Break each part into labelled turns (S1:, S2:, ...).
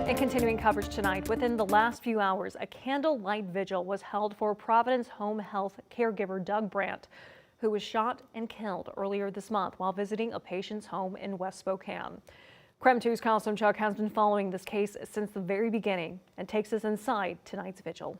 S1: In continuing coverage tonight, within the last few hours, a candlelight vigil was held for Providence home health caregiver Doug Brant, who was shot and killed earlier this month while visiting a patient's home in West Spokane. KREM 2's Kyle Sumchuk has been following this case since the very beginning and takes us inside tonight's vigil.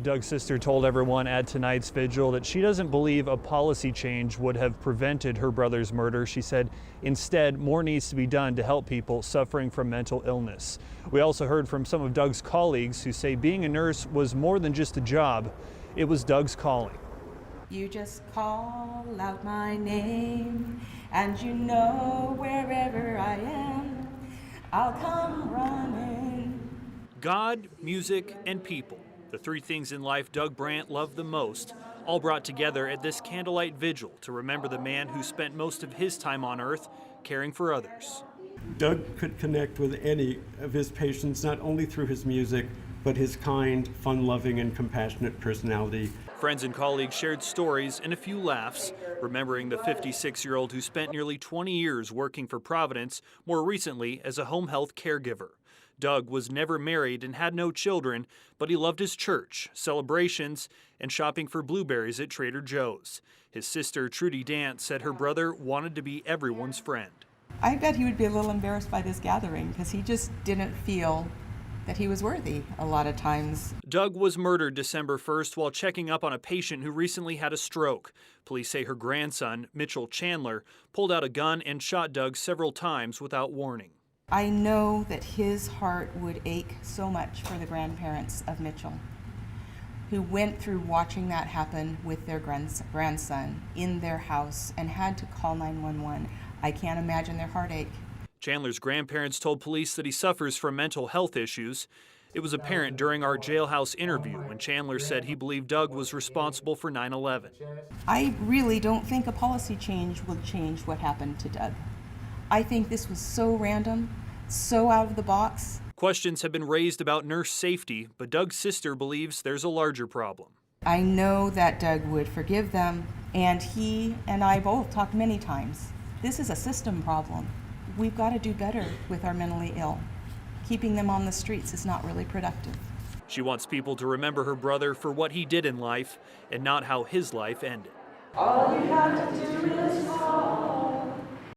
S2: Doug's sister told everyone at tonight's vigil that she doesn't believe a policy change would have prevented her brother's murder. She said instead more needs to be done to help people suffering from mental illness. We also heard from some of Doug's colleagues who say being a nurse was more than just a job. It was Doug's calling.
S3: You just call out my name, and you know wherever I am, I'll come running.
S2: God, music, and people. The three things in life Doug Brant loved the most, all brought together at this candlelight vigil to remember the man who spent most of his time on earth caring for others.
S4: Doug could connect with any of his patients not only through his music, but his kind, fun-loving, and compassionate personality.
S2: Friends and colleagues shared stories and a few laughs, remembering the 56-year-old who spent nearly 20 years working for Providence, more recently as a home health caregiver. Doug was never married and had no children, but he loved his church, celebrations, and shopping for blueberries at Trader Joe's. His sister, Trudy Dance, said her brother wanted to be everyone's friend.
S3: I bet he would be a little embarrassed by this gathering because he just didn't feel that he was worthy a lot of times.
S2: Doug was murdered December 1st while checking up on a patient who recently had a stroke. Police say her grandson, Mitchell Chandler, pulled out a gun and shot Doug several times without warning.
S3: I know that his heart would ache so much for the grandparents of Mitchell, who went through watching that happen with their grandson in their house and had to call 911. I can't imagine their heartache.
S2: Chandler's grandparents told police that he suffers from mental health issues. It was apparent during our jailhouse interview when Chandler said he believed Doug was responsible for 9/11.
S3: I really don't think a policy change will change what happened to Doug. I think this was so random, so out of the box.
S2: Questions have been raised about nurse safety, but Doug's sister believes there's a larger problem.
S3: I know that Doug would forgive them, and he and I both talked many times. This is a system problem. We've got to do better with our mentally ill. Keeping them on the streets is not really productive.
S2: She wants people to remember her brother for what he did in life and not how his life ended.
S3: All you have to do is